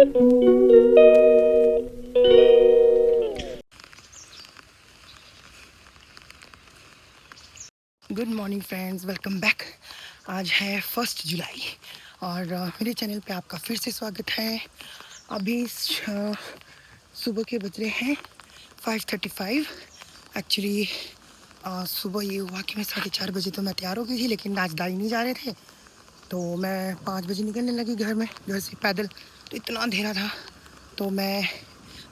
Good morning friends, welcome back. आज है 1 जुलाई और मेरे चैनल पे आपका फिर से स्वागत है। अभी सुबह के बज रहे हैं 5:35। एक्चुअली सुबह ये हुआ कि मैं 4:30 बजे तो मैं तैयार हो गई थी, लेकिन आज दाई नहीं जा रहे थे तो मैं 5 बजे निकलने लगी घर से पैदल। तो इतना अंधेरा था तो मैं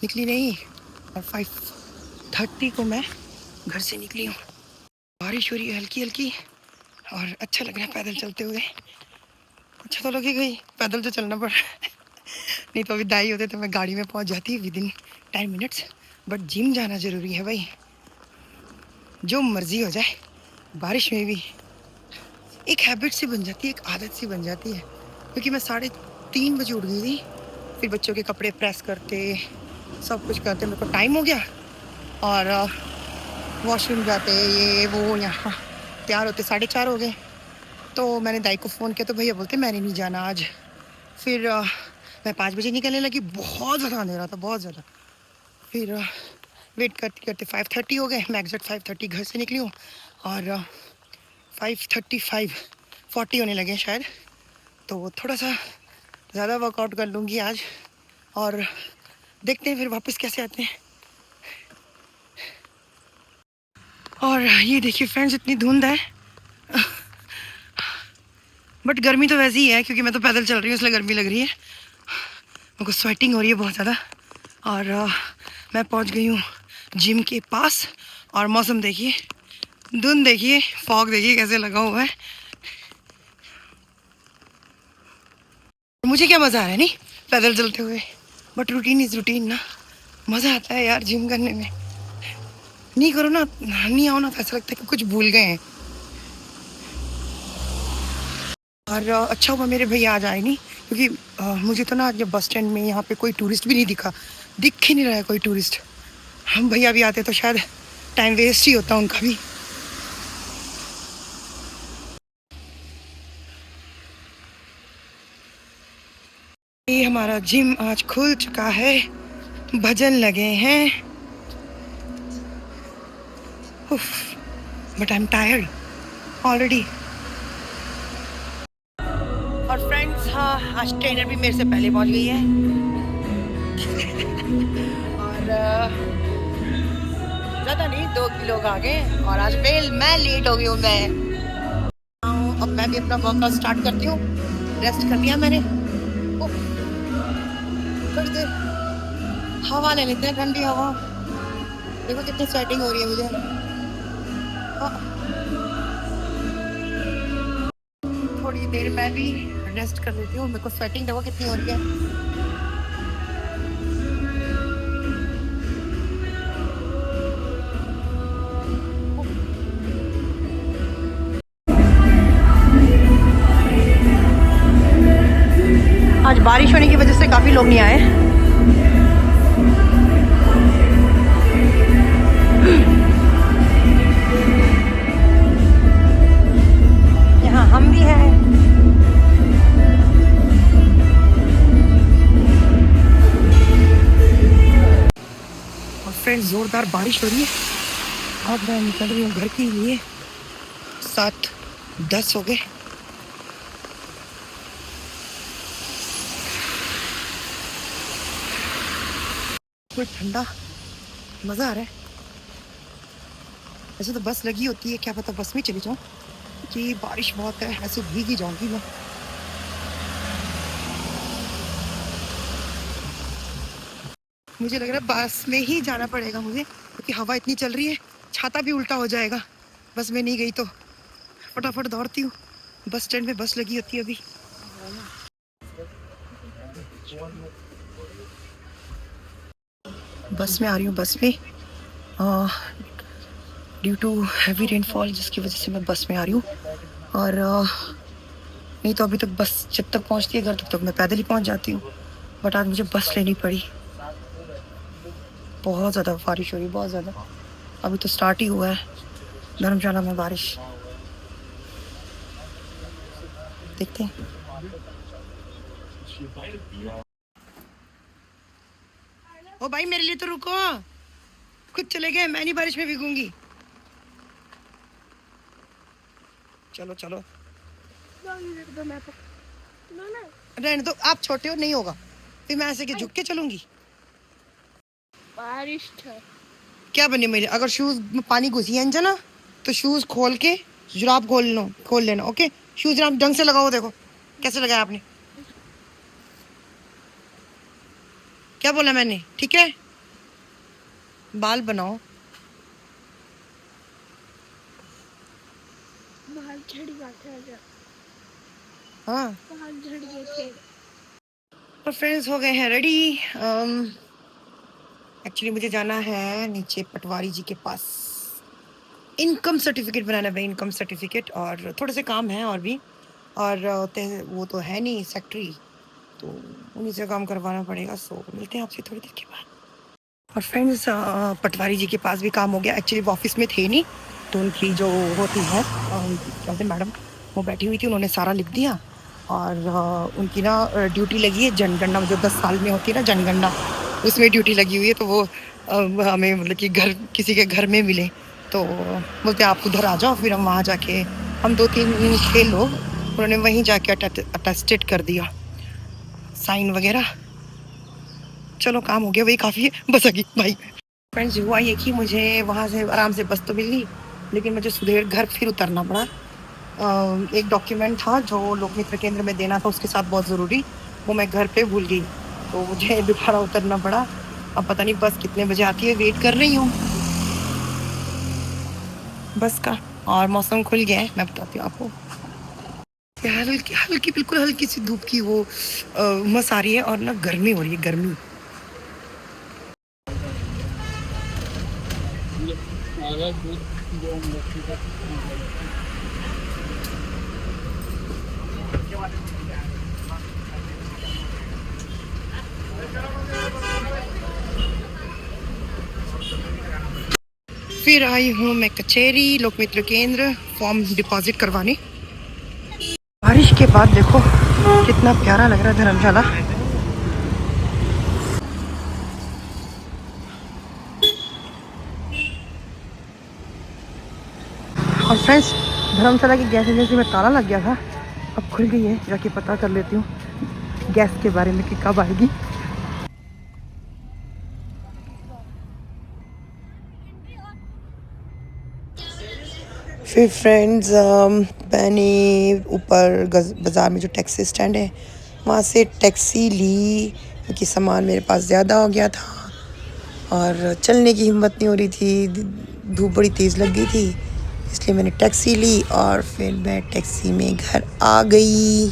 निकली नहीं और 5:30 को मैं घर से निकली हूँ। बारिश हो रही है हल्की हल्की और अच्छा लग रहा है पैदल चलते हुए। अच्छा तो लगेगा ही, पैदल तो चलना पड़ रहा है। नहीं तो अभी दाई होते तो मैं गाड़ी में पहुंच जाती with in 10 minutes. But gym जाना ज़रूरी है भाई, जो मर्जी हो जाए बारिश में भी एक हैबिट सी बन जाती है, एक आदत सी बन जाती है। क्योंकि मैं 3:30 बजे उठ गई थी, फिर बच्चों के कपड़े प्रेस करते सब कुछ करते मेरे को टाइम हो गया और वॉशरूम जाते ये वो यहाँ तैयार होते 4:30 हो गए। तो मैंने दाई को फ़ोन किया तो भैया बोलते मैंने नहीं जाना आज। फिर मैं 5 बजे निकलने लगी, बहुत ज़्यादा अंधेरा था, बहुत ज़्यादा। फिर वेट करते करते 5:30 हो गए। मैं एग्जैक्ट 5:30 घर से निकली हूँ और 5:35 40 होने लगे शायद। तो थोड़ा सा ज़्यादा वर्कआउट कर लूँगी आज और देखते हैं फिर वापस कैसे आते हैं। और ये देखिए फ्रेंड्स, इतनी धुंध है बट गर्मी तो वैसी ही है क्योंकि मैं तो पैदल चल रही हूँ इसलिए गर्मी लग रही है। मेरे को स्वेटिंग हो रही है बहुत ज़्यादा और मैं पहुँच गई हूँ जिम के पास। और मौसम देखिए, धुंध देखिए, फॉग देखिए कैसे लगा हुआ है। मुझे क्या मज़ा आ रहा है नहीं पैदल चलते हुए, बट रूटीन इज़ रूटीन ना। मज़ा आता है यार जिम करने में। नहीं करो ना, नहीं आओ ना तो ऐसा लगता है कि कुछ भूल गए हैं। और अच्छा हुआ मेरे भैया आज आए नहीं, क्योंकि मुझे तो ना जब बस स्टैंड में यहाँ पे कोई टूरिस्ट भी नहीं दिखा, दिख ही नहीं रहा है कोई टूरिस्ट। हम भैया भी आते तो शायद टाइम वेस्ट ही होता उनका भी। ये हमारा जिम आज खुल चुका है, भजन लगे हैं। But I am tired already. और फ्रेंड्स हाँ, आज ट्रेनर भी मेरे से पहले पहुंच गई है और ज़्यादा नहीं 2 किलो आगे। और आज मैं लेट हो गई हूँ। अब मैं भी अपना वर्कआउट स्टार्ट करती हूँ। रेस्ट कर लिया मैंने, थोड़ी देर हवा ले लेते हैं, ठंडी हवा। देखो कितनी स्वेटिंग हो रही है मुझे। थोड़ी देर मैं भी रेस्ट कर लेती हूँ, मेरे को स्वेटिंग देखो कितनी हो रही है। आज बारिश होने की वजह से काफ़ी लोग नहीं आए। यहाँ हम भी हैं। और फ्रेंड्स ज़ोरदार बारिश हो रही है। अब मैं निकल रही हूँ घर के लिए। 7:10 हो गए। कोई ठंडा मज़ा आ रहा है। ऐसे तो बस लगी होती है, क्या पता बस में चली जाऊँ कि बारिश बहुत है, ऐसे भीग ही जाऊँगी मैं। मुझे लग रहा है बस में ही जाना पड़ेगा मुझे, क्योंकि हवा इतनी चल रही है, छाता भी उल्टा हो जाएगा बस में नहीं गई तो। फटाफट दौड़ती हूँ, बस स्टैंड में बस लगी होती है अभी। बस में आ रही हूँ, बस में ड्यू टू हैवी रेनफॉल जिसकी वजह से मैं बस में आ रही हूँ। और नहीं तो अभी तक बस जब तक पहुँचती है घर तब तक मैं पैदल ही पहुँच जाती हूँ। बट आज मुझे बस लेनी पड़ी, बहुत ज़्यादा बारिश हो रही, बहुत ज़्यादा। अभी तो स्टार्ट ही हुआ है धर्मशाला में बारिश, देखते हैं। ओ भाई मेरे लिए तो रुको, खुद चले गए, मैं नहीं बारिश में भीगूंगी। चलो चलो रहने दो, आप छोटे हो, नहीं होगा, फिर मैं ऐसे के झुक के चलूंगी। बारिश क्या बने मेरे, अगर शूज में पानी घुसी है ना तो शूज खोल के जुराब खोल लेना, ओके। शूज जुराब ढंग से लगाओ, देखो कैसे लगाया आपने, क्या बोला मैंने, ठीक है। बाल बनाओ। बाहर झड़ गया, हाँ, बाहर झड़ गए थे। और फ्रेंड्स हो गए हैं रेडी। एक्चुअली मुझे जाना है नीचे पटवारी जी के पास, इनकम सर्टिफिकेट बनाना है, इनकम सर्टिफिकेट, और थोड़े से काम है और भी। और वो तो है नहीं सेक्रेटरी, तो उन्हीं से काम करवाना पड़ेगा। सो मिलते हैं आपसे थोड़ी देर के बाद। और फ्रेंड्स पटवारी जी के पास भी काम हो गया। एक्चुअली वो ऑफिस में थे नहीं, तो उनकी जो होती है कहते मैडम, वो बैठी हुई थी, उन्होंने सारा लिख दिया। और उनकी ना ड्यूटी लगी है जनगणना, जो 10 साल में होती है ना जनगणना, उसमें ड्यूटी लगी हुई है। तो वो हमें मतलब कि घर, किसी के घर में मिले, तो बोलते आप उधर आ जाओ, फिर हम वहाँ जाके, हम 2-3 थे लोग, उन्होंने वहीं जाके अटेस्टेड कर दिया, साइन वगैरह। चलो काम हो गया, वही काफ़ी है, बस आ गई भाई। फ्रेंड्स हुआ ये कि मुझे वहाँ से आराम से बस तो मिल गई, लेकिन मुझे सुधेर घर फिर उतरना पड़ा। एक डॉक्यूमेंट था जो लोक मित्र केंद्र में देना था, उसके साथ बहुत ज़रूरी, वो मैं घर पे भूल गई, तो मुझे दोबारा उतरना पड़ा। अब पता नहीं बस कितने बजे आती है, वेट कर रही हूँ बस का। और मौसम खुल गया है, मैं बताती हूँ आपको, हल्की हल्की, बिल्कुल हल्की सी धूप की वो उमस आ रही है, और ना गर्मी हो रही है, गर्मी। फिर आई हूँ मैं कचहरी लोक मित्र केंद्र फॉर्म डिपॉजिट करवाने। बारिश के बाद देखो कितना प्यारा लग रहा है धर्मशाला। और फ्रेंड्स धर्मशाला की गैस एजेंसी में ताला लग गया था, अब खुल गई है, जाके पता कर लेती हूँ गैस के बारे में कि कब आएगी। फिर फ्रेंड्स मैंने ऊपर बाज़ार में जो टैक्सी स्टैंड है वहाँ से टैक्सी ली, क्योंकि सामान मेरे पास ज़्यादा हो गया था और चलने की हिम्मत नहीं हो रही थी, धूप बड़ी तेज़ लग गई थी, इसलिए मैंने टैक्सी ली और फिर मैं टैक्सी में घर आ गई।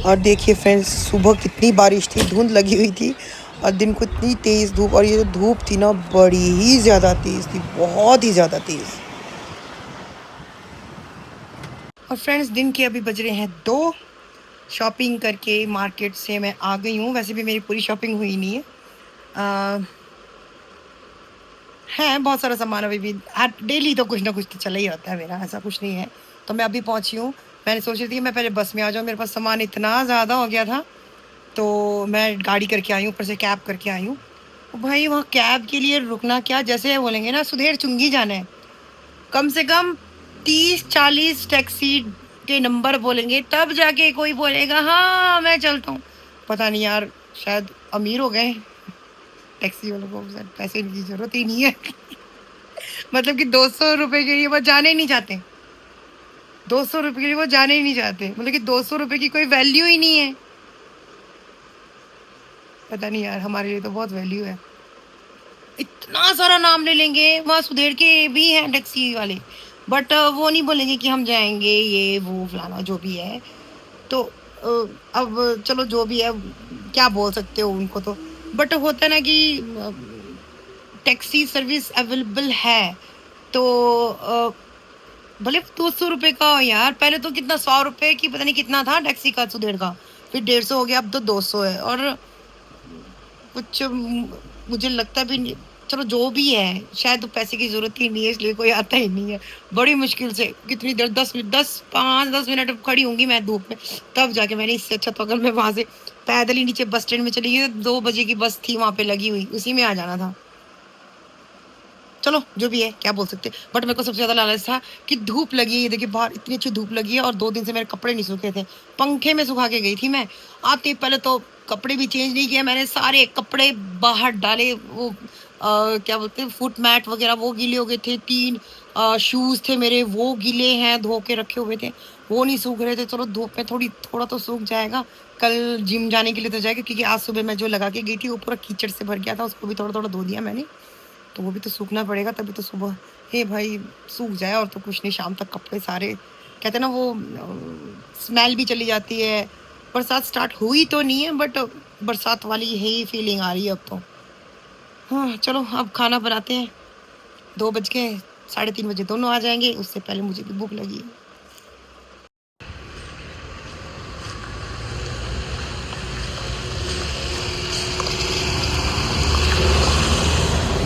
और देखिए फ्रेंड्स सुबह कितनी बारिश थी, धुंध लगी हुई थी, और दिन को इतनी तेज़ धूप, और ये जो धूप थी ना बड़ी ही ज़्यादा तेज़ थी, बहुत ही ज़्यादा तेज़। और फ्रेंड्स दिन के अभी बज रहे हैं 2, शॉपिंग करके मार्केट से मैं आ गई हूँ। वैसे भी मेरी पूरी शॉपिंग हुई नहीं है बहुत सारा सामान अभी भी, डेली तो कुछ ना कुछ तो चला ही रहता है मेरा, ऐसा कुछ नहीं है। तो मैं अभी पहुँची हूँ, मैंने सोच रही थी मैं पहले बस में आ जाऊँ, मेरे पास सामान इतना ज़्यादा हो गया था, तो मैं गाड़ी करके आई हूँ, ऊपर से कैब करके आई हूँ। भाई वहाँ कैब के लिए रुकना क्या, जैसे बोलेंगे ना सुधेर चुंगी जाना है, कम से कम 30-40 टैक्सी के नंबर बोलेंगे, तब जाके कोई बोलेगा हाँ मैं चलता हूँ। पता नहीं यार, शायद अमीर हो गए टैक्सी वालों को, शायद पैसे की जरूरत ही नहीं है। मतलब कि 200 रुपए के लिए वो जाने ही नहीं चाहते, 200 रुपए के लिए वो जाने ही नहीं चाहते, मतलब कि 200 रुपए की कोई वैल्यू ही नहीं है। पता नहीं यार, हमारे लिए तो बहुत वैल्यू है, इतना सारा नाम ले लेंगे, वहाँ सुधेड़ के भी हैं टैक्सी वाले, बट वो नहीं बोलेंगे कि हम जाएंगे ये वो फलाना जो भी है। तो अब चलो जो भी है, क्या बोल सकते हो उनको, तो बट होता है ना कि टैक्सी सर्विस अवेलेबल है, तो भले 200 रुपये का हो यार, पहले तो कितना 100 रुपये की पता नहीं कितना था टैक्सी का सुधेड़ का, फिर 150 हो गया, अब तो 200 है। और कुछ मुझे लगता भी नहीं। चलो जो भी है, शायद तो पैसे की जरूरत ही नहीं है इसलिए कोई आता ही नहीं है। बड़ी मुश्किल से कितनी देर, 10 मिनट, 10 5 10 मिनट खड़ी होंगी मैं धूप में, तब जाके मैंने, इससे अच्छा तो अगर मैं वहां से पैदल ही नीचे बस स्टैंड में चली गई, 2 बजे की बस थी वहां पे लगी हुई, उसी में आ जाना था। चलो जो भी है, क्या बोल सकते। बट मेरे को सबसे ज्यादा लालच था कि धूप लगी है, ये देखिए बाहर इतनी अच्छी धूप लगी है, और 2 दिन से मेरे कपड़े नहीं सूखे थे, पंखे में सुखा के गई थी मैं। आते ही पहले तो कपड़े भी चेंज नहीं किए मैंने, सारे कपड़े बाहर डाले, वो क्या बोलते हैं, फुट मैट वगैरह वो गीले हो गए थे, 3 शूज थे मेरे वो गीले हैं, धो के रखे हुए थे, वो नहीं सूख रहे थे। चलो धूप में थोड़ा तो सूख जाएगा, कल जिम जाने के लिए तो जाएगा, क्योंकि आज सुबह मैं जो लगा के गई थी वो पूरा कीचड़ से भर गया था, उसको भी थोड़ा थोड़ा धो दिया मैंने, तो वो भी तो सूखना पड़ेगा, तभी तो सुबह, हे भाई, सूख जाए और तो कुछ नहीं, शाम तक कपड़े सारे, कहते हैं ना वो, स्मेल भी चली जाती है। बरसात स्टार्ट हुई तो नहीं है, बट बरसात वाली ही फीलिंग आ रही है अब तो। हाँ चलो अब खाना बनाते हैं, 2 बज के, 3:30 बजे दोनों आ जाएंगे, उससे पहले मुझे भी भूख लगी है।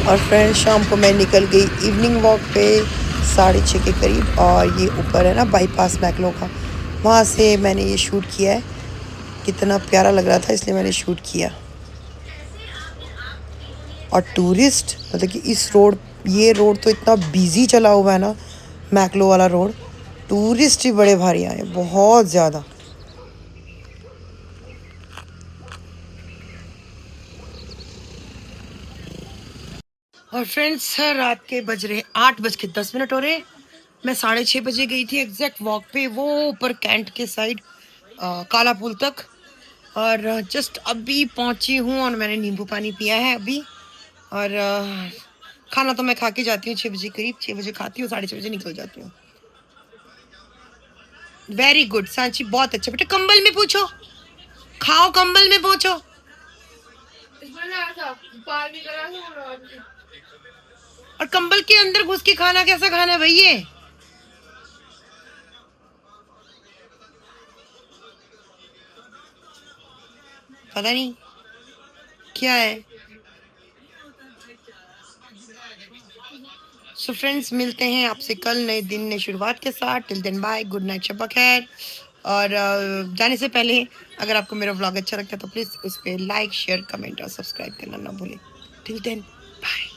और फ्रेंड्स शाम को मैं निकल गई इवनिंग वॉक पे 6:30 के करीब, और ये ऊपर है ना बाईपास मैकलो का, वहाँ से मैंने ये शूट किया है। कितना प्यारा लग रहा था इसलिए मैंने शूट किया। और टूरिस्ट मतलब कि इस रोड, ये रोड तो इतना बिजी चला हुआ है ना, मैकलो वाला रोड, टूरिस्ट ही बड़े भारी आए, बहुत ज़्यादा। और फ्रेंड्स रात के बज रहे 8:10 हो रहे। मैं 6:30 बजे गई थी एग्जैक्ट वॉक पे, वो ऊपर कैंट के साइड, काला पुल तक, और जस्ट अभी पहुंची हूँ, और मैंने नींबू पानी पिया है अभी। और खाना तो मैं खा के जाती हूँ 6 बजे करीब, 6 बजे खाती हूँ, 6:30 बजे निकल जाती हूँ। वेरी गुड सांची, बहुत अच्छा बेटा, कंबल में पूछो, खाओ कंबल में पहुंचो। और कंबल के अंदर घुस के खाना कैसा खाना है भाई ये? पता नहीं क्या है। सो फ्रेंड्स मिलते हैं आपसे कल नए दिन नई शुरुआत के साथ। Till then bye, good night, शब्बा खैर। और जाने से पहले अगर आपको मेरा व्लॉग अच्छा लगता है तो प्लीज़ उस पर लाइक शेयर कमेंट और सब्सक्राइब करना ना भूलें। Till then bye,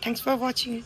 thanks for watching.